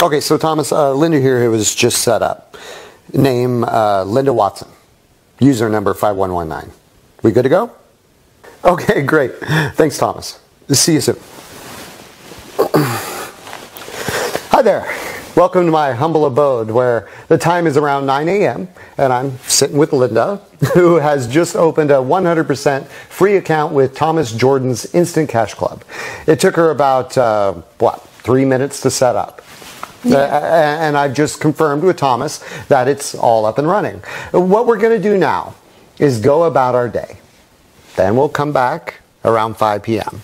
Okay, so Thomas, Linda here was just set up. Name Linda Watson. User number 5119. We good to go? Okay, great. Thanks, Thomas. See you soon. Hi there. Welcome to my humble abode where the time is around 9 a.m. and I'm sitting with Linda, who has just opened a 100% free account with Thomas Jordan's Instant Cash Club. It took her about, 3 minutes to set up. Yeah. And I've just confirmed with Thomas that it's all up and running. What we're going to do now is go about our day. Then we'll come back around 5 p.m.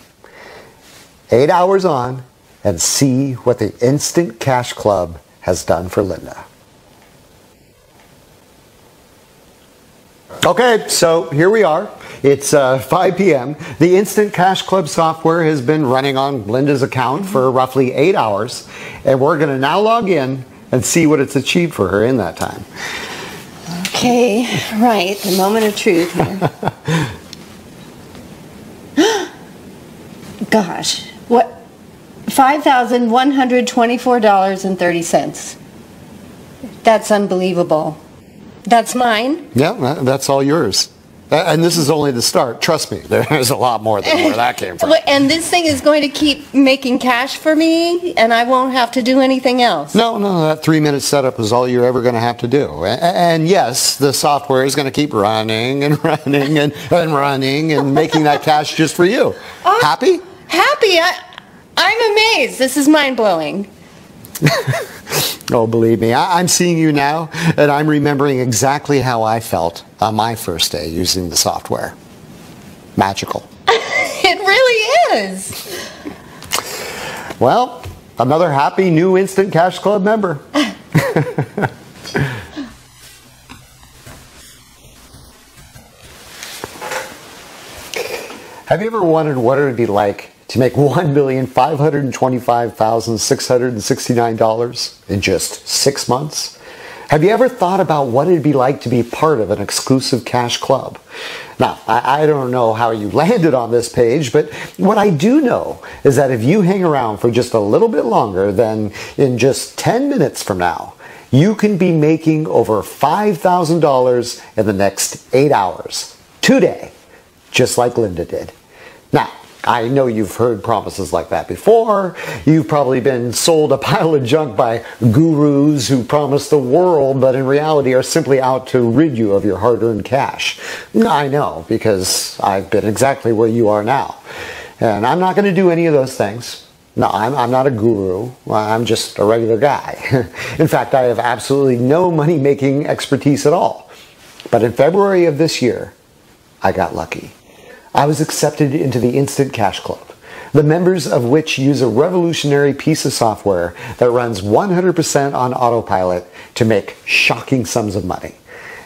8 hours on and see what the Instant Cash Club has done for Linda. Okay, so here we are. It's 5 p.m. The Instant Cash Club software has been running on Linda's account for roughly 8 hours, and we're going to now log in and see what it's achieved for her in that time. Okay, right, the moment of truth here. Gosh, what? $5,124.30. That's unbelievable. That's mine? Yeah, that's all yours. And this is only the start. Trust me, there's a lot more than where that came from. And this thing is going to keep making cash for me, and I won't have to do anything else? No, that 3-minute setup is all you're ever going to have to do. And yes, the software is going to keep running and running and running and making that cash just for you. Happy? Happy? I'm amazed. This is mind-blowing. Oh, believe me, I'm seeing you now, and I'm remembering exactly how I felt on my first day using the software. Magical. It really is. Well, another happy new Instant Cash Club member. Have you ever wondered what it would be like to make $1,525,669 in just 6 months? Have you ever thought about what it'd be like to be part of an exclusive cash club? Now, I don't know how you landed on this page, but what I do know is that if you hang around for just a little bit longer, then in just 10 minutes from now, you can be making over $5,000 in the next 8 hours, today, just like Linda did. Now, I know you've heard promises like that before. You've probably been sold a pile of junk by gurus who promise the world, but in reality are simply out to rid you of your hard-earned cash. I know, because I've been exactly where you are now. And I'm not going to do any of those things. No, I'm not a guru. I'm just a regular guy. In fact, I have absolutely no money-making expertise at all. But in February of this year, I got lucky. I was accepted into the Instant Cash Club, the members of which use a revolutionary piece of software that runs 100% on autopilot to make shocking sums of money.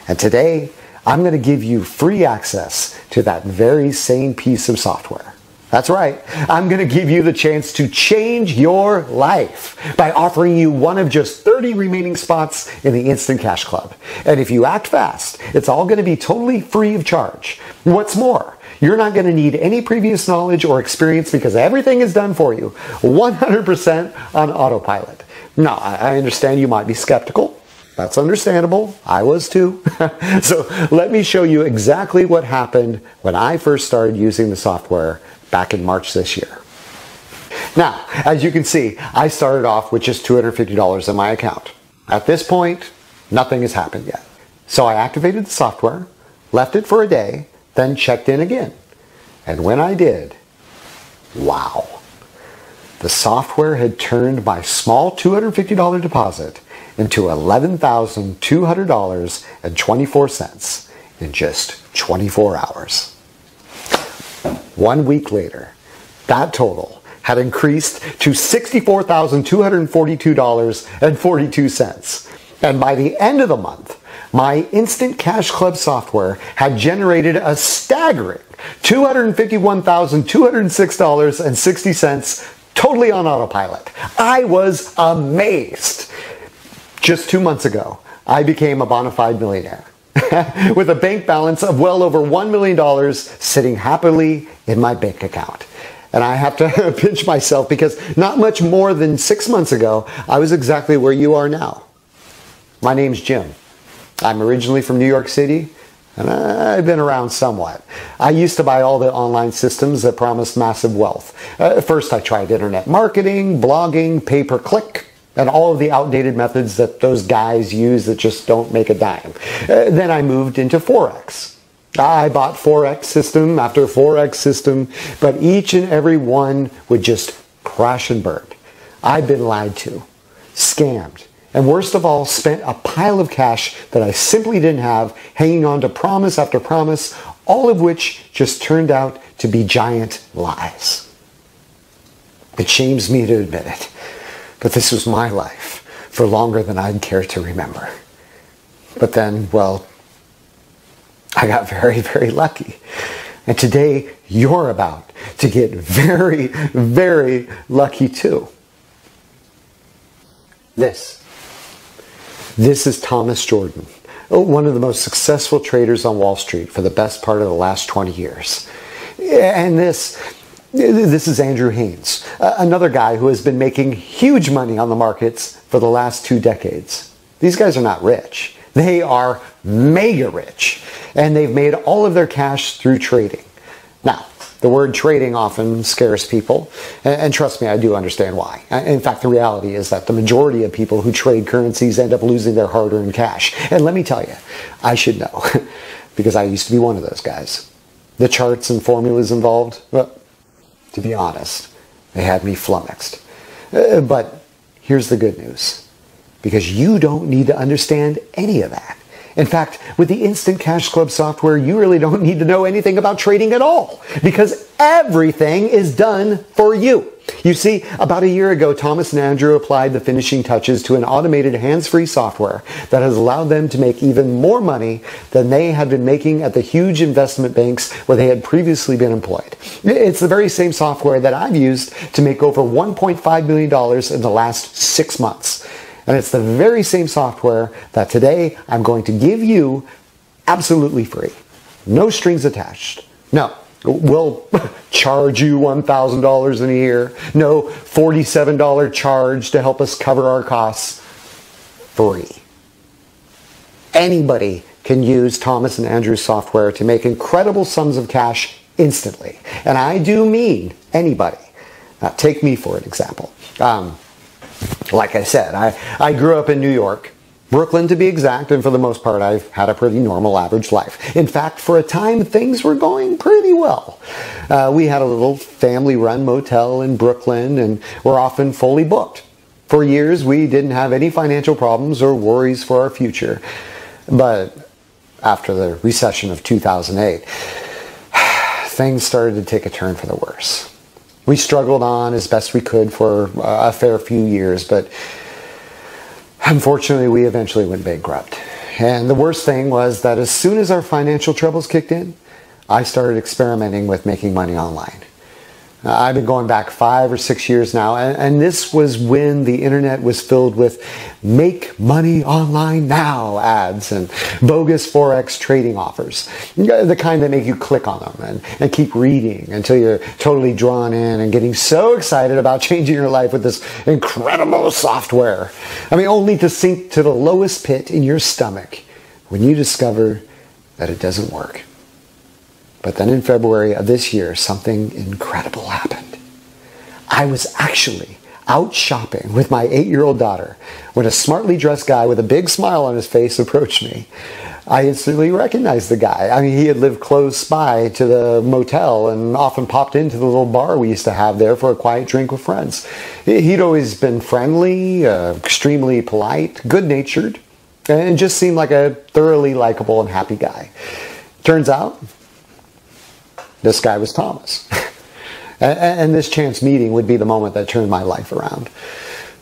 And today, I'm going to give you free access to that very same piece of software. That's right. I'm going to give you the chance to change your life by offering you one of just 30 remaining spots in the Instant Cash Club. And if you act fast, it's all going to be totally free of charge. What's more, you're not going to need any previous knowledge or experience because everything is done for you, 100% on autopilot. Now, I understand you might be skeptical. That's understandable. I was too. So let me show you exactly what happened when I first started using the software back in March this year. Now, as you can see, I started off with just $250 in my account. At this point, nothing has happened yet. So I activated the software, left it for a day, then checked in again. And when I did, wow. The software had turned my small $250 deposit into $11,200.24 in just 24 hours. 1 week later, that total had increased to $64,242.42. And by the end of the month, my Instant Cash Club software had generated a staggering $251,206.60 totally on autopilot. I was amazed. Just 2 months ago, I became a bona fide millionaire with a bank balance of well over $1 million sitting happily in my bank account. And I have to pinch myself because not much more than 6 months ago, I was exactly where you are now. My name's Jim. I'm originally from New York City, and I've been around somewhat. I used to buy all the online systems that promised massive wealth. First, I tried internet marketing, blogging, pay-per-click, and all of the outdated methods that those guys use that just don't make a dime. Then I moved into Forex. I bought Forex system after Forex system, but each and every one would just crash and burn. I've been lied to, scammed, and worst of all, spent a pile of cash that I simply didn't have, hanging on to promise after promise, all of which just turned out to be giant lies. It shames me to admit it, but this was my life for longer than I'd care to remember. But then, well, I got very, very lucky. And today, you're about to get very, very lucky too. This is Thomas Jordan, one of the most successful traders on Wall Street for the best part of the last 20 years. And this is Andrew Haynes, another guy who has been making huge money on the markets for the last 2 decades. These guys are not rich. They are mega rich, and they've made all of their cash through trading. Now, the word trading often scares people, and trust me, I do understand why. In fact, the reality is that the majority of people who trade currencies end up losing their hard-earned cash. And let me tell you, I should know, because I used to be one of those guys. The charts and formulas involved, well, to be honest, they had me flummoxed. But here's the good news. Because you don't need to understand any of that. In fact, with the Instant Cash Club software, you really don't need to know anything about trading at all, because everything is done for you. You see, about a year ago, Thomas and Andrew applied the finishing touches to an automated hands-free software that has allowed them to make even more money than they had been making at the huge investment banks where they had previously been employed. It's the very same software that I've used to make over $1.5 million in the last 6 months. And it's the very same software that today I'm going to give you absolutely free. No strings attached. No, we'll charge you $1,000 in a year. No $47 charge to help us cover our costs. Free. Anybody can use Thomas and Andrew's software to make incredible sums of cash instantly. And I do mean anybody. Now, take me for an example. Like I said, I grew up in New York, Brooklyn to be exact, and for the most part I've had a pretty normal average life. In fact, for a time things were going pretty well. We had a little family-run motel in Brooklyn and were often fully booked. For years we didn't have any financial problems or worries for our future. But after the recession of 2008, things started to take a turn for the worse. We struggled on as best we could for a fair few years, but unfortunately we eventually went bankrupt. And the worst thing was that as soon as our financial troubles kicked in, I started experimenting with making money online. I've been going back 5 or 6 years now, and this was when the internet was filled with make money online now ads and bogus Forex trading offers. The kind that make you click on them and keep reading until you're totally drawn in and getting so excited about changing your life with this incredible software. I mean, only to sink to the lowest pit in your stomach when you discover that it doesn't work. But then in February of this year, something incredible happened. I was actually out shopping with my 8-year-old daughter when a smartly dressed guy with a big smile on his face approached me. I instantly recognized the guy. I mean, he had lived close by to the motel and often popped into the little bar we used to have there for a quiet drink with friends. He'd always been friendly, extremely polite, good-natured, and just seemed like a thoroughly likable and happy guy. Turns out, this guy was Thomas. And this chance meeting would be the moment that turned my life around.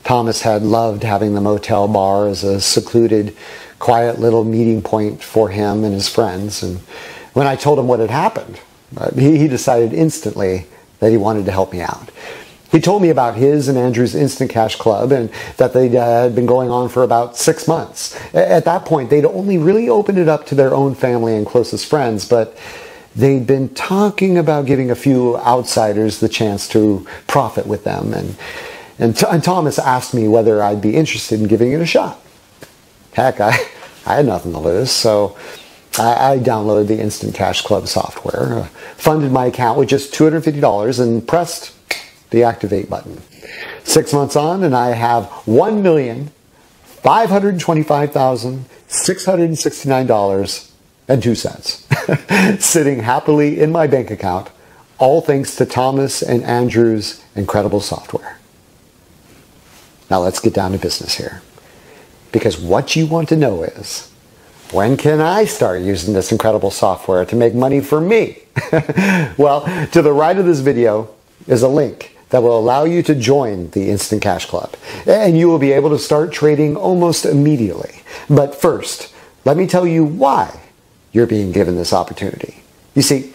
Thomas had loved having the motel bar as a secluded, quiet little meeting point for him and his friends. And when I told him what had happened, he decided instantly that he wanted to help me out. He told me about his and Andrew's Instant Cash Club and that they had been going on for about 6 months. At that point, they'd only really opened it up to their own family and closest friends, but they'd been talking about giving a few outsiders the chance to profit with them. And Thomas asked me whether I'd be interested in giving it a shot. Heck, I had nothing to lose, so I downloaded the Instant Cash Club software, funded my account with just $250, and pressed the activate button. 6 months on, and I have $1,525,669.02 sitting happily in my bank account, all thanks to Thomas and Andrew's incredible software. Now let's get down to business here. Because what you want to know is, when can I start using this incredible software to make money for me? Well, to the right of this video is a link that will allow you to join the Instant Cash Club. And you will be able to start trading almost immediately. But first, let me tell you why you're being given this opportunity. You see,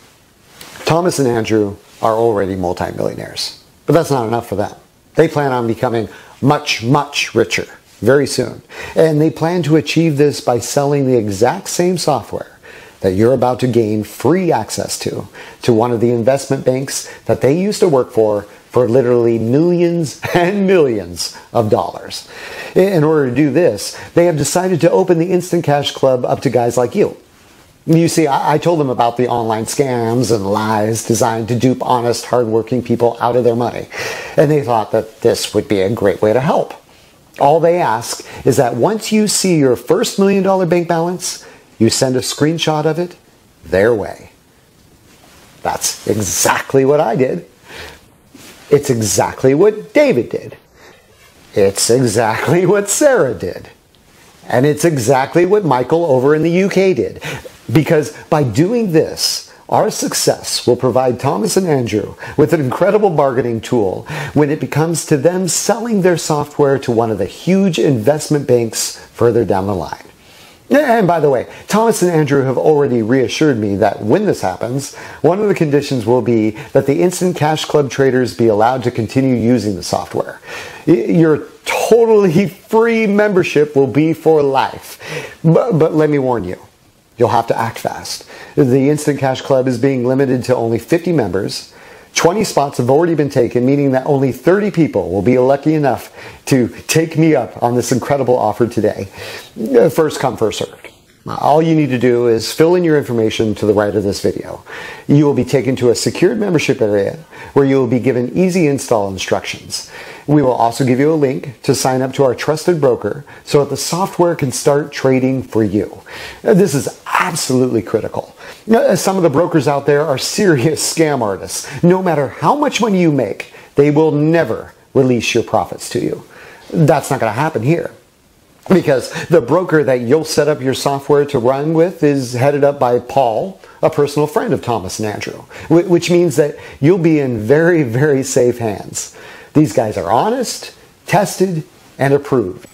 Thomas and Andrew are already multimillionaires. But that's not enough for them. They plan on becoming much, much richer very soon. And they plan to achieve this by selling the exact same software that you're about to gain free access to one of the investment banks that they used to work for literally millions and millions of dollars. In order to do this, they have decided to open the Instant Cash Club up to guys like you. You see, I told them about the online scams and lies designed to dupe honest, hardworking people out of their money. And they thought that this would be a great way to help. All they ask is that once you see your first $1 million bank balance, you send a screenshot of it their way. That's exactly what I did. It's exactly what David did. It's exactly what Sarah did. And it's exactly what Michael over in the UK did. Because by doing this, our success will provide Thomas and Andrew with an incredible bargaining tool when it comes to them selling their software to one of the huge investment banks further down the line. And by the way, Thomas and Andrew have already reassured me that when this happens, one of the conditions will be that the Instant Cash Club traders be allowed to continue using the software. Your totally free membership will be for life. But let me warn you, you'll have to act fast. The Instant Cash Club is being limited to only 50 members. 20 spots have already been taken, meaning that only 30 people will be lucky enough to take me up on this incredible offer today. First come, first served. All you need to do is fill in your information to the right of this video. You will be taken to a secured membership area where you will be given easy install instructions. We will also give you a link to sign up to our trusted broker so that the software can start trading for you. This is absolutely critical. Some of the brokers out there are serious scam artists. No matter how much money you make, they will never release your profits to you. That's not going to happen here. Because the broker that you'll set up your software to run with is headed up by Paul, a personal friend of Thomas and Andrew, which means that you'll be in very, very safe hands. These guys are honest, tested, and approved.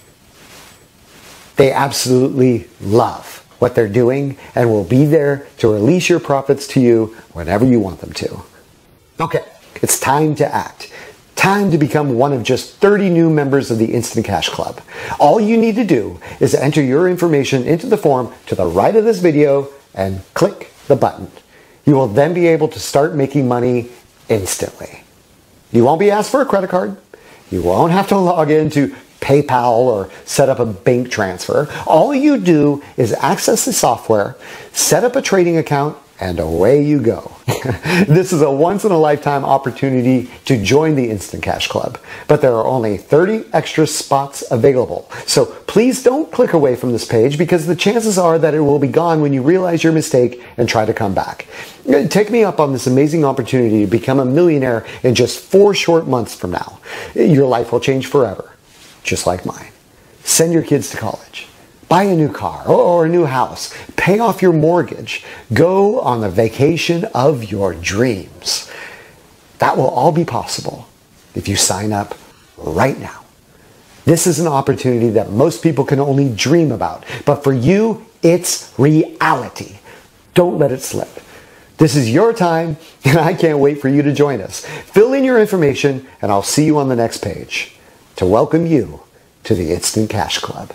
They absolutely love what they're doing and will be there to release your profits to you whenever you want them to. Okay, it's time to act. Time to become one of just 30 new members of the Instant Cash Club. All you need to do is enter your information into the form to the right of this video and click the button. You will then be able to start making money instantly. You won't be asked for a credit card. You won't have to log into PayPal or set up a bank transfer. All you do is access the software, set up a trading account, and away you go. This is a once-in-a-lifetime opportunity to join the Instant Cash Club, but there are only 30 extra spots available. So please don't click away from this page because the chances are that it will be gone when you realize your mistake and try to come back. Take me up on this amazing opportunity to become a millionaire in just 4 short months from now. Your life will change forever, just like mine. Send your kids to college. Buy a new car or a new house. Pay off your mortgage. Go on the vacation of your dreams. That will all be possible if you sign up right now. This is an opportunity that most people can only dream about. But for you, it's reality. Don't let it slip. This is your time, and I can't wait for you to join us. Fill in your information, and I'll see you on the next page to welcome you to the Instant Cash Club.